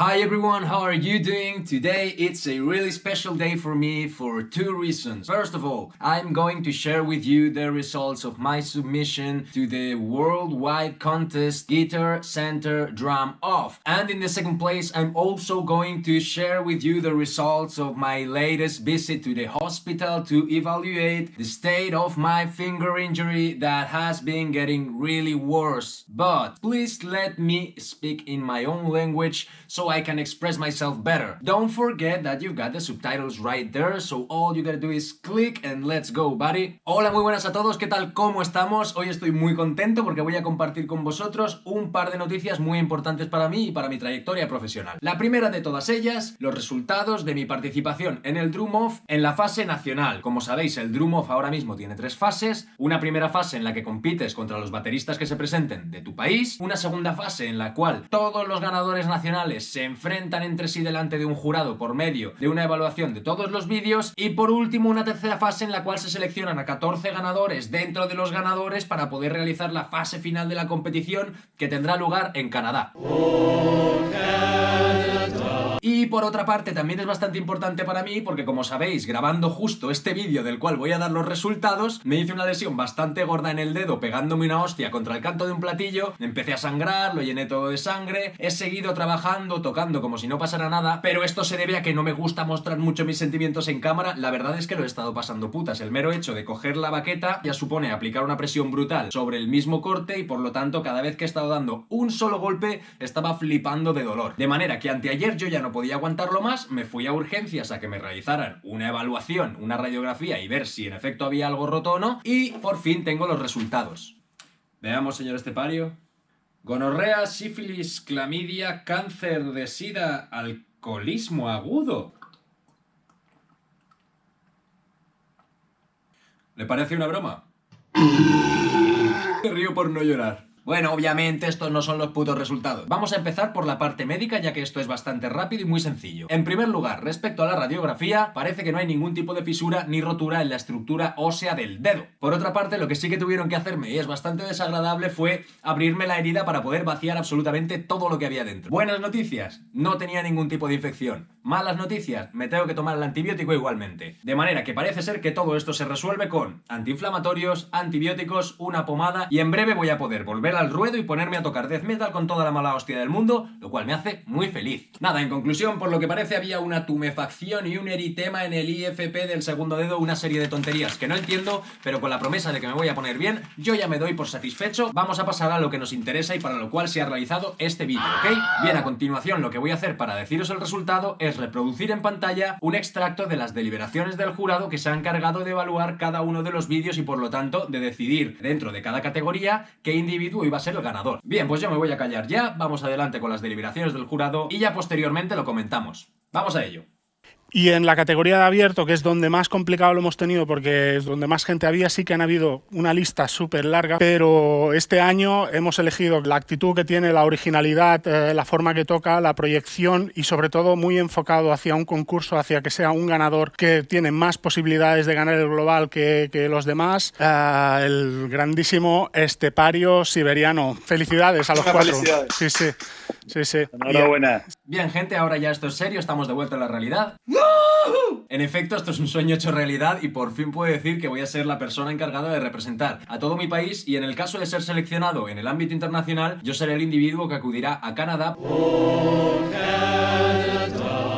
Hi everyone, how are you doing? Today it's a really special day for me for two reasons. First of all, I'm going to share with you the results of my submission to the worldwide contest Guitar Center Drum Off. And in the second place, I'm also going to share with you the results of my latest visit to the hospital to evaluate the state of my finger injury that has been getting really worse. But please let me speak in my own language so I can express myself better. Don't forget that you've got the subtitles right there, so all you gotta do is click and let's go, buddy. Hola, muy buenas a todos, ¿qué tal? ¿Cómo estamos? Hoy estoy muy contento porque voy a compartir con vosotros un par de noticias muy importantes para mí y para mi trayectoria profesional. La primera de todas ellas, los resultados de mi participación en el Drum Off en la fase nacional. Como sabéis, el Drum Off ahora mismo tiene tres fases. Una primera fase en la que compites contra los bateristas que se presenten de tu país. Una segunda fase en la cual todos los ganadores nacionales se enfrentan entre sí delante de un jurado por medio de una evaluación de todos los vídeos. Y por último, una tercera fase en la cual se seleccionan a 14 ganadores dentro de los ganadores para poder realizar la fase final de la competición que tendrá lugar en Canadá. Y por otra parte también es bastante importante para mí porque, como sabéis, grabando justo este vídeo del cual voy a dar los resultados, me hice una lesión bastante gorda en el dedo pegándome una hostia contra el canto de un platillo, empecé a sangrar, lo llené todo de sangre, he seguido trabajando, tocando como si no pasara nada, pero esto se debe a que no me gusta mostrar mucho mis sentimientos en cámara. La verdad es que lo he estado pasando putas. El mero hecho de coger la baqueta ya supone aplicar una presión brutal sobre el mismo corte y por lo tanto cada vez que he estado dando un solo golpe estaba flipando de dolor. De manera que anteayer yo ya no podía aguantarlo más, me fui a urgencias a que me realizaran una evaluación, una radiografía y ver si en efecto había algo roto o no, y por fin tengo los resultados. Veamos, señor Estepario. Gonorrea, sífilis, clamidia, cáncer de sida, alcoholismo agudo. ¿Le parece una broma? Me río por no llorar. Bueno, obviamente estos no son los putos resultados. Vamos a empezar por la parte médica, ya que esto es bastante rápido y muy sencillo. En primer lugar, respecto a la radiografía, parece que no hay ningún tipo de fisura ni rotura en la estructura ósea del dedo. Por otra parte, lo que sí que tuvieron que hacerme, y es bastante desagradable, fue abrirme la herida para poder vaciar absolutamente todo lo que había dentro. Buenas noticias, no tenía ningún tipo de infección. Malas noticias, me tengo que tomar el antibiótico igualmente. De manera que parece ser que todo esto se resuelve con antiinflamatorios, antibióticos, una pomada, y en breve voy a poder volver al ruedo y ponerme a tocar death metal con toda la mala hostia del mundo, lo cual me hace muy feliz. Nada, en conclusión, por lo que parece había una tumefacción y un eritema en el IFP del segundo dedo, una serie de tonterías que no entiendo, pero con la promesa de que me voy a poner bien, yo ya me doy por satisfecho. Vamos a pasar a lo que nos interesa y para lo cual se ha realizado este vídeo, ¿ok? Bien, a continuación lo que voy a hacer para deciros el resultado es reproducir en pantalla un extracto de las deliberaciones del jurado que se ha encargado de evaluar cada uno de los vídeos y por lo tanto de decidir dentro de cada categoría qué individuo iba a ser el ganador. Bien, pues yo me voy a callar ya, vamos adelante con las deliberaciones del jurado y ya posteriormente lo comentamos. Vamos a ello. Y en la categoría de abierto, que es donde más complicado lo hemos tenido porque es donde más gente había, sí que han habido una lista súper larga, pero este año hemos elegido la actitud que tiene, la originalidad, la forma que toca, la proyección y sobre todo muy enfocado hacia un concurso, hacia que sea un ganador que tiene más posibilidades de ganar el global que los demás, el grandísimo Estepario Siberiano. Felicidades a los cuatro. Sí, sí. Sí, sí. Enhorabuena. Bien, gente, ahora ya esto es serio, estamos de vuelta a la realidad. En efecto, esto es un sueño hecho realidad y por fin puedo decir que voy a ser la persona encargada de representar a todo mi país y en el caso de ser seleccionado en el ámbito internacional, yo seré el individuo que acudirá a Canadá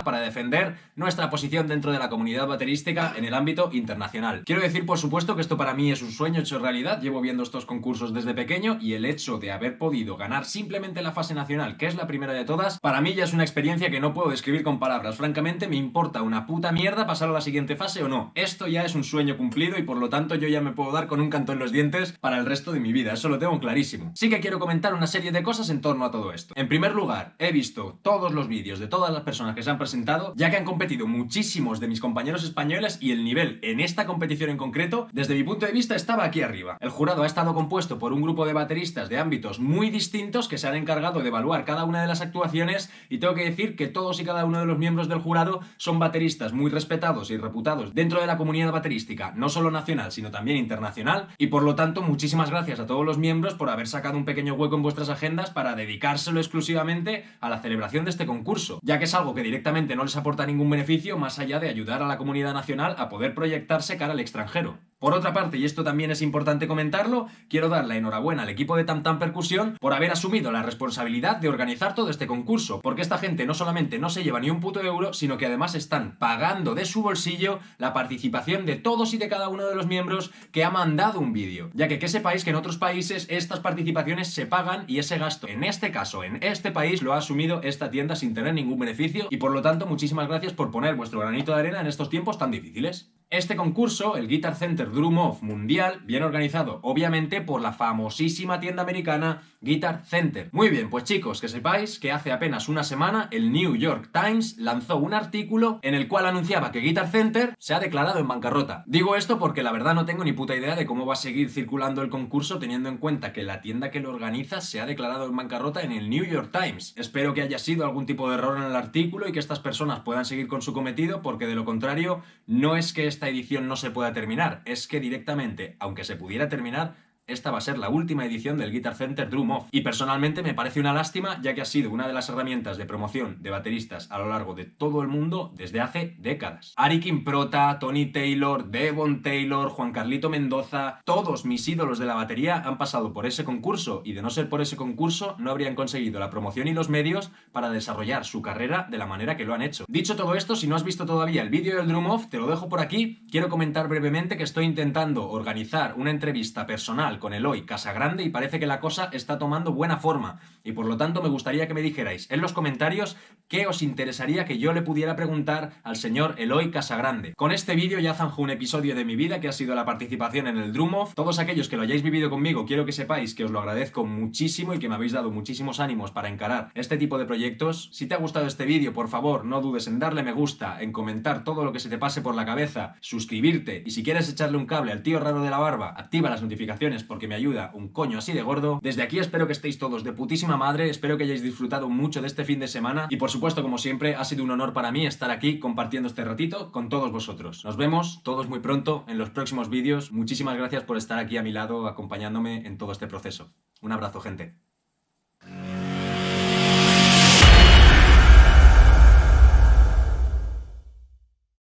para defender nuestra posición dentro de la comunidad baterística en el ámbito internacional. Quiero decir, por supuesto, que esto para mí es un sueño hecho realidad. Llevo viendo estos concursos desde pequeño y el hecho de haber podido ganar simplemente la fase nacional, que es la primera de todas, para mí ya es una experiencia que no puedo describir con palabras. Francamente, me importa una puta mierda pasar a la siguiente fase o no. Esto ya es un sueño cumplido y por lo tanto yo ya me puedo dar con un canto en los dientes para el resto de mi vida. Eso lo tengo clarísimo. Sí que quiero comentar una serie de cosas en torno a todo esto. En primer lugar, he visto todos los vídeos de todas las personas que se han presentado ya que han competido muchísimos de mis compañeros españoles y el nivel en esta competición en concreto, desde mi punto de vista, estaba aquí arriba. El jurado ha estado compuesto por un grupo de bateristas de ámbitos muy distintos que se han encargado de evaluar cada una de las actuaciones, y tengo que decir que todos y cada uno de los miembros del jurado son bateristas muy respetados y reputados dentro de la comunidad baterística, no solo nacional, sino también internacional, y por lo tanto muchísimas gracias a todos los miembros por haber sacado un pequeño hueco en vuestras agendas para dedicárselo exclusivamente a la celebración de este concurso, ya que es algo que directamente no les aporta ningún beneficio más allá de ayudar a la comunidad nacional a poder proyectarse cara al extranjero. Por otra parte, y esto también es importante comentarlo, quiero dar la enhorabuena al equipo de Tam Tam Percusión por haber asumido la responsabilidad de organizar todo este concurso, porque esta gente no solamente no se lleva ni un puto euro, sino que además están pagando de su bolsillo la participación de todos y de cada uno de los miembros que ha mandado un vídeo, ya que sepáis que en otros países estas participaciones se pagan y ese gasto, en este caso, en este país, lo ha asumido esta tienda sin tener ningún beneficio, y por lo tanto muchísimas gracias por poner vuestro granito de arena en estos tiempos tan difíciles. Este concurso, el Guitar Center Drum Off Mundial, viene organizado obviamente por la famosísima tienda americana Guitar Center. Muy bien, pues chicos, que sepáis que hace apenas una semana el New York Times lanzó un artículo en el cual anunciaba que Guitar Center se ha declarado en bancarrota. Digo esto porque la verdad no tengo ni puta idea de cómo va a seguir circulando el concurso, teniendo en cuenta que la tienda que lo organiza se ha declarado en bancarrota en el New York Times. Espero que haya sido algún tipo de error en el artículo y que estas personas puedan seguir con su cometido, porque de lo contrario no es que esta edición no se pueda terminar, es que directamente, aunque se pudiera terminar, esta va a ser la última edición del Guitar Center Drum Off. Y personalmente me parece una lástima, ya que ha sido una de las herramientas de promoción de bateristas a lo largo de todo el mundo desde hace décadas. Ari Kimprota, Tony Taylor, Devon Taylor, Juan Carlito Mendoza, todos mis ídolos de la batería han pasado por ese concurso, y de no ser por ese concurso no habrían conseguido la promoción y los medios para desarrollar su carrera de la manera que lo han hecho. Dicho todo esto, si no has visto todavía el vídeo del Drum Off, te lo dejo por aquí. Quiero comentar brevemente que estoy intentando organizar una entrevista personal con Eloy Casagrande y parece que la cosa está tomando buena forma, y por lo tanto me gustaría que me dijerais en los comentarios qué os interesaría que yo le pudiera preguntar al señor Eloy Casagrande. Con este vídeo ya zanjo un episodio de mi vida que ha sido la participación en el Drum Off. Todos aquellos que lo hayáis vivido conmigo, quiero que sepáis que os lo agradezco muchísimo y que me habéis dado muchísimos ánimos para encarar este tipo de proyectos. Si te ha gustado este vídeo, por favor, no dudes en darle me gusta, en comentar todo lo que se te pase por la cabeza, suscribirte, y si quieres echarle un cable al tío raro de la barba, activa las notificaciones porque me ayuda un coño así de gordo. Desde aquí espero que estéis todos de putísima madre, espero que hayáis disfrutado mucho de este fin de semana, y por supuesto, como siempre, ha sido un honor para mí estar aquí compartiendo este ratito con todos vosotros. Nos vemos todos muy pronto en los próximos vídeos. Muchísimas gracias por estar aquí a mi lado acompañándome en todo este proceso. Un abrazo, gente.